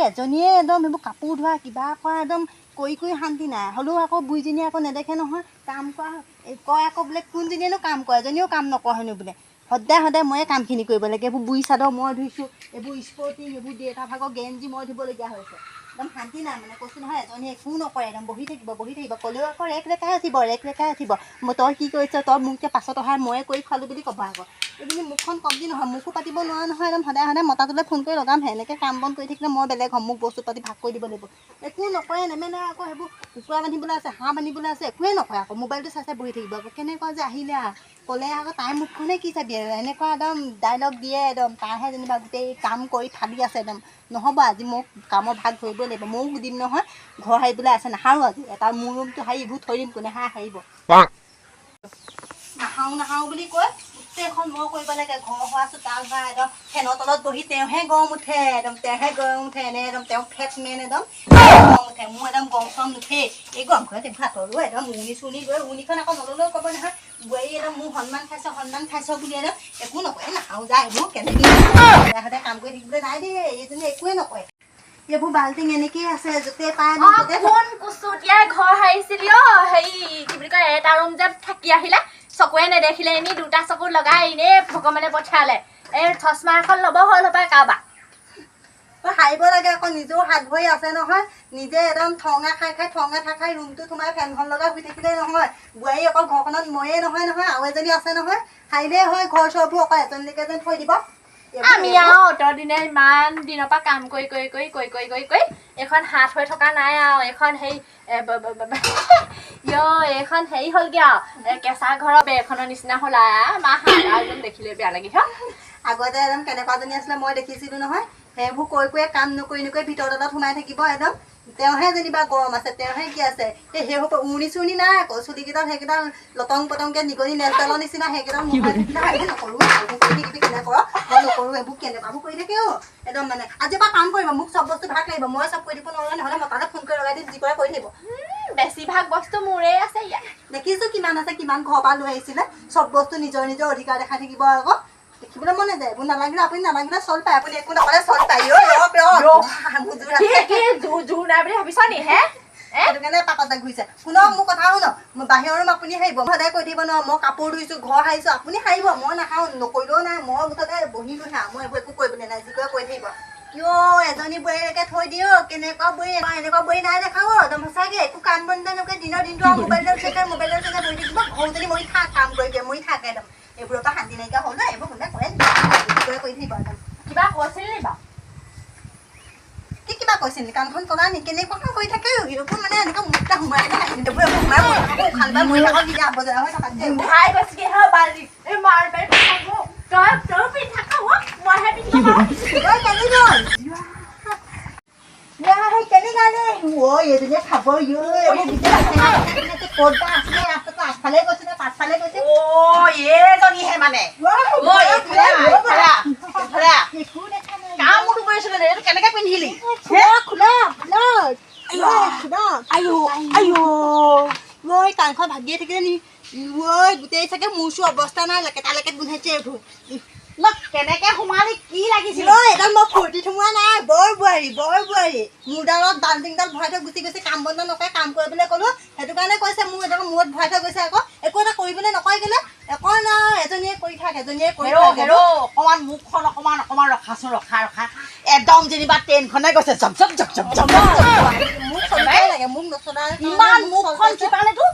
এজনীয়ে একদম এইবোৰ কাপোৰ ধোৱা কিবা কৰা একদম কৰি শান্তি নাই হ'লেও আকৌ বুঢ়ীজনীয়ে আকৌ নেদেখে নহয় কাম কৰা কয় আকৌ বোলে কোনজনীয়েনো কাম কৰে এজনীও কাম নকৰা হেনো বোলে সদায় ময়ে কামখিনি কৰিব লাগে এইবোৰ বুঢ়ী চাদৰ মই ধুইছোঁ এইবোৰ স্পৰ্টিং এইবোৰ দেউতা ভাগৰ গেঞ্জি মই ধুবলগীয়া হৈছে একদম শান্তি নাই মানে কৈছোঁ নহয় এজনী একো নকৰে একদম বহি থাকিব ক'লেও আকৌ ৰেক ৰেকাই উঠিব তই কি কৰিছ তই মোক যে পাছত অহাৰ ময়ে কৰি খোৱালোঁ বুলি ক'ব আকৌ এইজনী মুখখন কমটি নহয় মোকো পাতিব নোৱাৰা নহয় একদম সদায় মতাটোলৈ ফোন কৰি লগামহে এনেকৈ কাম বন কৰি থাকিলে মই বেলেগ হ'ম মোক বস্তু পাতি ভাগ কৰি দিব লাগিব একো নকৰে নেমেনে আকৌ সেইবোৰ কুকুৰা বান্ধিবলৈ আছে হাঁহ বান্ধিবলৈ আছে একোৱে নকৰে আকৌ মোবাইলটো চাই বহি থাকিব আকৌ কেনেকুৱা যে আহিলে ক'লে আকৌ তাইৰ মুখখনে কি চাবি আৰু এনেকুৱা একদম ডাইলগ দিয়ে একদম তাইহে যেনিবা গোটেই কাম কৰি ফালি আছে একদম নহ'ব আজি মোক কামৰ ভাগ ধৰিবই লাগিব ময়ো সুধিম নহয় ঘৰ সাৰিবলৈ আছে নাহাৰো আজি এটা মোৰ ৰুমটো সাৰি এইবোৰ থৈ দিম কোনে সাৰিব নাহাৰো বুলি কৈ গোটেইখন মই কৰিব লাগে ঘৰ হোৱা চোতাল হোৱা একদম ফেনৰ তলত বহি তেওঁহে গৰম উঠে এনে একদম তেওঁ ফেট মেন একদম গৰম উঠে মোৰ একদম গৰম চৰম নুঠেই এই গৰম খনত ভাতৰো একদম উনি গৈ উনিখন আকৌ নললেও ক'ব নহয় বোৱাৰী একদম মোৰ সন্মান খাইছ বুলি একদম একো নকৰে নাখাওঁ যা এইবোৰ কেনেকৈ সদায় কাম কৰি থাকিবলৈ নাই দেই এইজনী একোৱে নকৰে এইবোৰ বাল্টিং এনেকেই আছে য'তে পায় কোন কুচুতীয়াই ঘৰ সাৰিছিলি হেৰি কি বুলি কয় এটা ৰুম যে থাকি আহিলে চকুৱে নেদেখিলে এনেই দুটা চকু লগাই এনেই ভগৱানে পঠিয়ালে এই চশমা এখন ল'ব হ'ল হপায় কাৰোবাৰ সাৰিব লাগে আকৌ নিজেও হাত ভৰি আছে নহয় নিজে একদম ঠঙা খাই ৰুমটো সোমাই ফেনখন লগাই শুই থাকিলে নহয় বোৱাৰী অকল ঘৰখনত ময়ে নহয় আৰু এজনী আছে নহয় সাৰিলেই হয় ঘৰ চৰবোৰ অকল এজনীকে যেন থৈ দিব আমি আৰু অতৰ দিনে ইমান দিনৰ পৰা কাম কৰি এইখন হাত হৈ থকা নাই আৰু এইখন হেৰি এইখন হেৰি হ'লগে আৰু কেঁচা ঘৰৰ বেৰখনৰ নিচিনা হ'ল মা একদম দেখিলে বেয়া লাগি আগতে একদম কেনেকুৱাজনী আছিলে মই দেখিছিলো নহয় সেইবোৰ কৈ কাম নকৰি ভিতৰ তলত সোমাই থাকিব একদম তেওঁহে যেনিবা গৰম আছে তেওঁহে কি আছে সেই উৰণি চুৰণি নাই আকৌ চুলিকেইডাল সেইকেইডাল লটং পটংকে নিগনি নেলতেলৰ নিচিনা সেইকেইডাল নকৰোঁ এইবোৰ কেনেকুৱাবোৰ কৰি থাকে একদম মানে আজিৰ পৰা কাম কৰিব মোক চব বস্তু ভাগ লাগিব মই চব কৰি দিব নোৱাৰো নহ'লে মতালে ফোন কৰি লগাই দিম যি কৰে কৰি থাকিব বেছিভাগ বস্তু মোৰে আছে ইয়াত দেখিছো কিমান আছে কিমান ঘৰৰ পৰা লৈ আহিছিলে চব বস্তু নিজৰ অধিকাৰ দেখাই থাকিব আকৌ দেখিবলৈ মন নাযায় এইবোৰ নালাগিলে আপুনি নালাগিলে চল পায় আপুনি একো নকৰে চল পায় জোৰ নাই বুলি ভাবিছ নি হে সেইটো কাৰণে পাকতে ঘূৰিছে শুনক মোৰ কথা শুনক বাহিৰৰ ৰুম আপুনি সাৰিব সদায় কৈ থাকিব নহয় মই কাপোৰ ধুইছোঁ ঘৰ সাৰিছোঁ আপুনি সাৰিব মই নাখাওঁ নকৰিলেও নাই মই মুঠতে বহিলোহে মই এইবোৰ একো কৰিবলৈ নাই যি কৰে কৰি থাকিব কিয় এজনী বোৱাৰীলৈকে থৈ দিওঁ কেনেকুৱা বোৱাৰী এনেকুৱা বোৱাৰী নাই দেখাব একদম সঁচাকৈ একো কাম বন নকৰে দিনৰ দিনটো আৰু মোবাইলৰ চাগে বহি থাকিব ঘৰজনী মৰি থাক কাম কৰি মৰি থাক একদম এইবোৰৰ পৰা শান্তি নাইকিয়া হ'ল ন এইবোৰ কোনে কৰে কৰি থাকিব একদম কিবা কৈছিল নি বাৰু কি কিবা কৈছিল নি কাণখন কলা নি কেনেকুৱা কৰি থাকে এইবোৰ মানে এনেকুৱা মুখটা সোমাই এজনীয়ে খাব আগফালে গৈছে নে পাছফালে গৈছে এইজনীহে মানে কেনেকে পিন্ধিলি মই কাণখন ভাগিয়ে থাকিলে নি গোটেই চাগে মোৰ চোৰ অৱস্থা নাই লেকেটা গোন্ধাইছে এইবোৰ কেনেকে সোমালি কি লাগিছিল এডাল মই ফূৰ্তি সোমোৱা নাই বৰ বোৱাৰী মোৰ ডালত বাল্টিংডাল ভৰাই থৈ গুচি গৈছে কাম বন্ধ নকৰে কাম কৰিবলৈ ক'লো সেইটো কাৰণে কৈছে মোৰ এডাল মূৰত ভৰাই থৈ গৈছে আকৌ একো এটা কৰিবলৈ নকয় গ'লে একো নাই এজনীয়ে কৰি থাক অকমান মুখখন অকমান ৰখাচোন ৰখা একদম যেনিবা ট্ৰেইনখনে গৈছে মোক নচলা ইমান মুখখন চিপালে তোৰ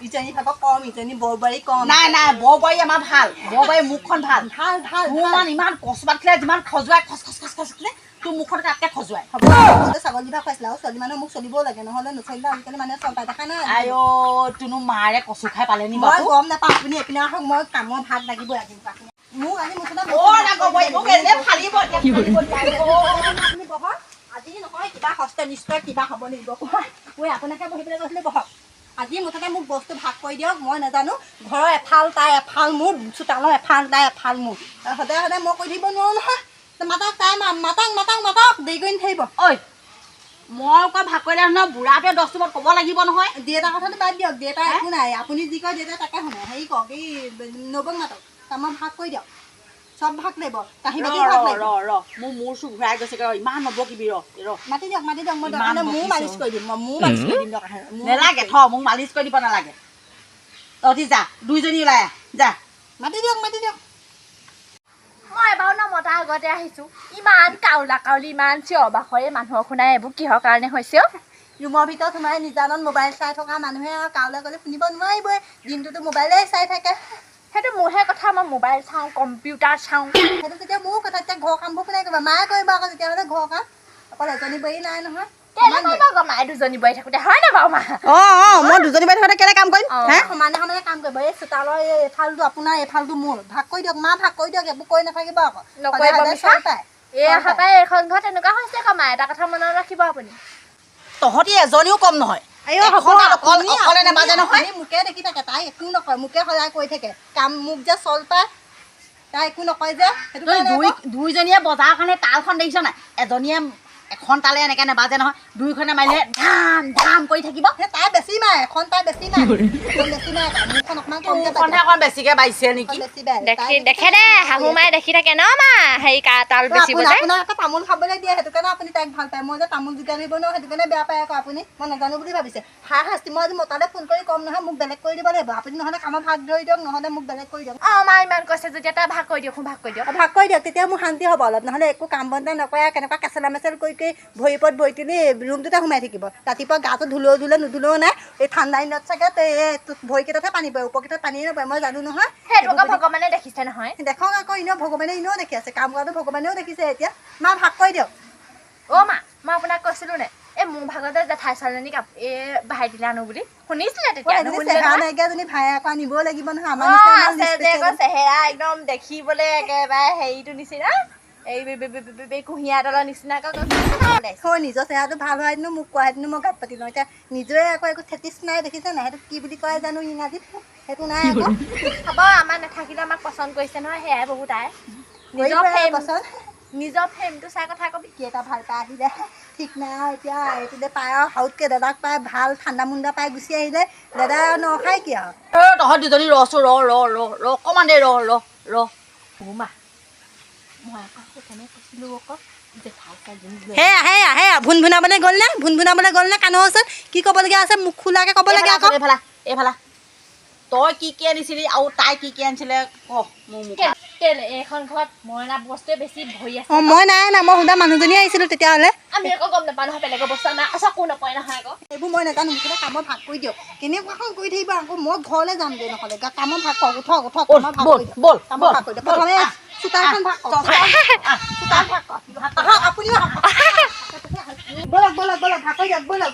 ইজনী ভাগৰ কম ইজনী বৰ বোৱাৰী কম নাই বৰ বোৱাৰী আমাৰ ভাল বৰ বোৱাৰী মুখখন ভাল ইমান কচুপাত খালে যিমান খজুৱাই খচ তোৰ মুখত তাতকে খজুৱাই ছাগলী কিবা খুৱাইছিলে আৰু ছোৱালী মানুহ মোক চলিবও লাগে নহ'লে নচলিলে আজিকালি মানুহে চলপাই দেখা নাই তোনো মাৰে কচু খাই পালে নি মই গম নাপাওঁ আপুনি এপিনে আহক মই কামৰ ভাগ লাগিবই আজি মোক আজি মুঠতে আজি নহয় কিবা হস্ত নিশ্চয় কিবা হ'ব লাগিব কৈ আপোনাকে বহিবলৈ গৈছিলে বহক আজি মুঠতে মোক বস্তু ভাগ কৰি দিয়ক মই নাজানো ঘৰৰ এফাল তাই এফাল মোৰ চোতালৰ এফাল তাই এফাল মোৰ সদায় মই কৈ থাকিব নোৱাৰো নহয় মাতক তাই মাতক দেৰি কৰি নাথাকিব ঐ মই আকৌ ভাগ কৰিলে নহয় বুঢ়াটোৱে 10 টোমত ক'ব লাগিব নহয় দেউতাৰ কথাটো বাদ দিয়ক দেউতা একো নাই আপুনি যি কয় দেউতাই তাকে শুনে হেৰি কওক এই নবক মাতক আমাৰ ভাগ কৰি দিয়ক চব ভাগ লাগিব কাহি ৰ বাতি ৰ ভাগ লাগিব ৰ ৰ মোৰ চুক ঘূৰাই গৈছে ৰ ইমান নবকিবি ৰ মাতি দিয়ক মই দৰকাৰণে মোৰ মালিচ কৰি দিম মোৰ মালিচ কৰি দিম দৰকাৰ নেলাগে থ মোক মালিচ কৰি দিব নালাগে তহঁতি যা দুইজনী ওলাই আহ যা মাতি দিয়ক মই এবাৰো নমতা আগতে আহিছো ইমান কাউলা কাউলি ইমান চিঞৰ বাখৰে মানুহৰ শুনাই এইবোৰ কিহৰ কাৰণে হৈছে ৰুমৰ ভিতৰত সোমাই নিজানত মোবাইল চাই থকা মানুহে আৰু কাউলে গ'লে শুনিব নোৱাৰিবই দিনটোতো মোবাইলেই চাই থাকে সেইটো মোৰহে কথা মই মোবাইল চাওঁ কম্পিউটাৰ চাওঁ সেইটো তেতিয়া মোৰ কথা এতিয়া ঘৰৰ কামবোৰ কোনে কৰিব মায়ে কৰিব আকৌ তেতিয়াহ'লে ঘৰৰ কাম অকল এজনী বোৱাৰী নাই নহয় মায়ে দুজনী বোৱাৰী থাকোতে হয় নে বাৰু মা মই দুজনী বাই থাকোঁতে কেলে কাম কৰিম সমানে কাম কৰিব এই চোতালৰ এই এফালটো আপোনাৰ এফালটো মোৰ ভাগ কৰি দিয়ক মা ভাগ কৰি দিয়ক এইবোৰ কৰি নাথাকিব আকৌ এই আশা পাই এইখন ঘৰত তেনেকুৱা হৈছে আকৌ মা এটা কথা মনত ৰাখিব আপুনি তহঁতি এজনীও কম নহয় অকলে নেবাজে নহয় মোকে দেখি থাকে তাই একো নকয় মোকে সদায় কৈ থাকে কাম মোক যে চল পায় তাই একো নকয় যে দুইজনীয়ে বজাৰৰ কাৰণে তালখন দেখিছ নাই এজনীয়ে এখন তালে এনেকে নেবাজে নহয় দুইখনে মাৰিলে ধাম ধাম কৰি থাকিব তাই বেছি মাৰে এখন তাই বেছি মাৰে বেছি মাৰে মোৰখন অকণমান কমকে অকণ বেছিকে বাইছে নেকি দেখে দে শাহু মায়ে দেখি থাকে ন মা হেৰি তাল বেছি আপোনাক আকৌ তামোল খাবলৈ দিয়ে সেইটো কাৰণে আপুনি তাইক ভাল পায় মই যে তামোল যোগাৰ দিব নোৱাৰো সেইটো কাৰণে বেয়া পায় আকৌ আপুনি মই নাজানো বুলি ভাবিছে শাস্তি মই আজি মতালে ফোন কৰি কম নহয় মোক বেলেগ কৰি দিব লাগিব আপুনি নহ'লে কামৰ ভাগ ধৰি দিয়ক নহ'লে মোক বেলেগ কৰি দিয়ক মা ইমান কৈছে যেতিয়া তই ভাগ কৰি দিয়ক ভাগ কৰি দিয়ক তেতিয়া মোৰ শান্তি হ'ব অলপ নহ'লে একো কাম বন্ধ নকৰে কেনেকুৱা কেঁচেলা মেচেল কৰি ভৰি ওপৰত ভৰি তুলি ৰুমটোতে সোমাই থাকিব ৰাতিপুৱা গাটো ধুলেও নুধুলেও নাই এই ঠাণ্ডা দিনত চাগে ভৰিকেইটাতহে পানী পৰে ওপৰকেইটাত পানীয়ে নপৰে মই জানো নহয় ভগৱানে দেখিছে নহয় দেখক আকৌ এনেও ভগৱানে এনেও দেখি আছে কাম কৰাটো ভগৱানেও দেখিছে এতিয়া মা ভাগ কৰি দিয়ক মা মই আপোনাক কৈছিলো নে এই মোৰ ভাগতে জেঠাই ছোৱালীজনী এই ভাইটিলে আনো বুলি শুনিছিলে তেতিয়া নাইকিয়াজনী ভাই আকৌ আনিবও লাগিব নহয় আমাৰ চেহেৰা একদম দেখিবলৈ একেবাৰে হেৰিটো নিচিনা এই কুঁহিয়া তলৰ নিচিনাকৈ নিজৰ চেহেৰাটো ভাল হোৱা হেঁতেনো মোক কোৱা হেঁতেনো মই গাত পাতি লওঁ এতিয়া নিজৰে আকৌ একো থেটিছ নাই দেখিছে নাই সেইটো কি বুলি কয় জানো ইংৰাজীত সেইটো নাই আকৌ হ'ব আমাৰ নাথাকিলে আমাক পচন্দ কৰিছে নহয় সেয়াই বহুত আই নিজৰ ফ্ৰেমটো চাই কথা কবি কি এটা ভাল পাই আহিলে ঠিক নাই আৰু এতিয়া এইটোতে পায় আৰু সৰুতকৈ দাদাক পাই ভাল ঠাণ্ডা মুণ্ডা পাই গুচি আহিলে দাদা নখায় কি আৰু তহঁত দুজনী ৰচোন ৰ অকণমান দেৰি ৰ মা মই আকৌ কেনে কৈছিলোঁ আকৌ সেয়া ভুন ভুনাবলৈ গ'ল নে কাণৰ ওচৰত কি ক'বলগীয়া আছে মুখ খোলাকৈ ক'ব লাগে আকৌ এইফালা তই কি আনিছিলি আৰু তাই কি আনিছিলে এইখন ঘৰত মই অনা বস্তুৱে বেছি ভৰি আছে মই নাই মই সুধা মানুহজনী আহিছিলোঁ তেতিয়াহ'লে আমি আকৌ গম নাপাওঁ নহয় বেলেগৰ বস্তু আমাৰ চকু নপৰে নহয় আকৌ এইবোৰ মই নাজানো মুঠতে কামৰ ভাগ কৰি দিয়ক কেনেকুৱাখন কৰি থাকিব আকৌ মই ঘৰলৈ যামগৈ নহ'লে কামৰ ভাগ কৰক উঠক কামৰ ভাগ কৰি দিয়ক কামৰ ভাগ কৰি দিয়ক প্ৰথমে চোতালখন ভাগ কৰক চোতাল ভাগ কৰক আপুনিও ব'লক ভাগ কৰি দিয়ক ব'লক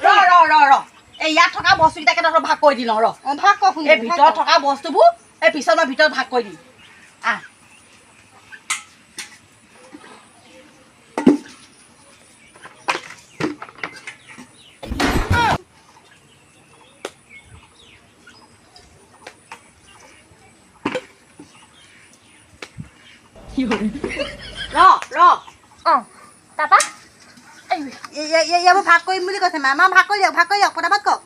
ৰ এই ইয়াত থকা বস্তুকেইটাকে তহঁতৰ ভাগ কৰি দিলোঁ ৰ ভাগ কৰক এই ভিতৰত থকা বস্তুবোৰ এই পিছত মই ভিতৰত ভাগ কৰি দিম তাৰপা এইবোৰ ভাগ কৰিম বুলি কৈছে মা ভাগ কৰি দিয়ক পটাপট কওক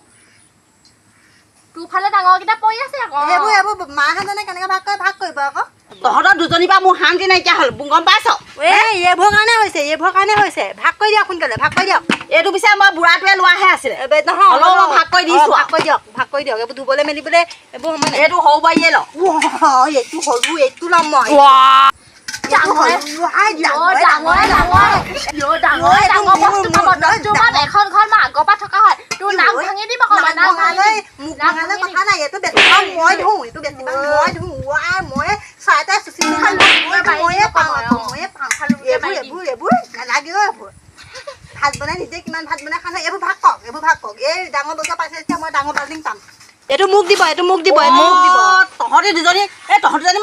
তোৰফালে ডাঙৰকেইটা পৰি আছে আকৌ এইবোৰ মাহে জানে কেনেকৈ ভাগ কৰিব আকৌ তহঁতৰ দুজনীৰ পৰা মোৰ শান্তি নাইকিয়া হ'ল গম পাইছ এইবোৰ কাৰণে হৈছে ভাগ কৰি দিয়ক সোনকালে ভাগ কৰি দিয়ক এইটো পিছে মই বুঢ়াটোৱে লোৱাহে আছিলে নহয় ভাগ কৰি দিছোঁ ভাগ কৰি দিয়ক এইবোৰ ধুবলৈ মেলিবলৈ এইবোৰ সময় এইটো সৰু বাৰীয়ে ল এইটো সৰু এইটো ল'ম মই এখন ঘৰ মই আগৰ পৰা থকা হয় তোৰ নাম ভাঙি দিম কথা নাই এইটো বেছি মই ধুওঁ মই চাইতে এইবোৰ নালাগে এইবোৰ ভাত বনাই নিজে কিমান ভাত বনাই খাওঁ এইবোৰ ভাগ কৰক এই ডাঙৰ বজাৰ পাইছে যেতিয়া মই ডাঙৰ বাল্টিং পাম এইটো মোক দিব তহঁতি দুজনী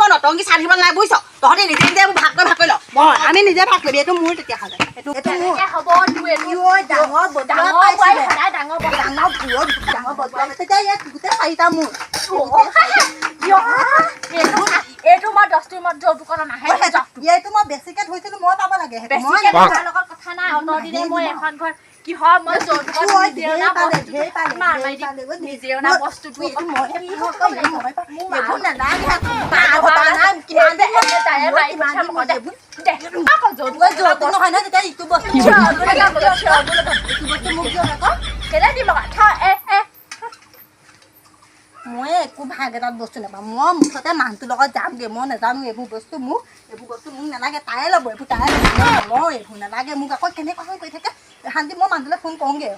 মই নটংকি চাই থাকিব নাই বুজিছ তহঁতি নিজে ভাগ কৰি ল আমি নিজে ভাগ কৰিবি এইটো মোৰ তেতিয়াহ'লে এইটো তেতিয়া ইয়াত গোটেই চাৰিটা মোৰ এইটো মই 10 ৰুমত যৌতুকত নাহে এইটো মই বেছিকে ধৰিছিলোঁ মই পাব লাগে লগত কথা নাই অতদিনে মই এখন ঘৰ কিহৰ মই যৌতুকত ঐ, নিজে ঢেৰ অনা পালে, বস্তুটো ঢেৰ পালে, মাৰ ঢেৰ মাৰি দি পালে, ঐ, নিজে অনা বস্তুটো এইটো আকৌ মই কি কি হ'ব হ'ব, লাগিব? মই পাম। মোৰ এইবোৰ মা- নালাগে, মা কথা নাই, কিমান দিন মই তাৰে মই মাৰি কিমান পঠিয়াম দিন আকৌ মই দে। এইবোৰ দে, আকৌ যৌতুক ঐ, যৌতুক নহয় নহয়, তেতিয়া ইটো বস্তু মোক চিঞৰ দিয়ক, বুলি কাম কৰিলে, চিঞৰ বুলি কাম। ইটো বস্তু মোক দিয়ক আকৌ। কেলে দিম আকৌ? থ, মই একো ভাগ এটাত বস্তু নাপাওঁ মই মুঠতে মানুহটোৰ লগত যামগৈ মই নাজানো এইবোৰ বস্তু মোক নালাগে তাই ল'ব এইবোৰ তাই ল'ব মই নলওঁ এইবোৰ নালাগে মোক আকৌ কেনেকুৱা হৈ গৈ থাকে শান্তি মই মানুহটোলৈ ফোন কৰোঁগৈ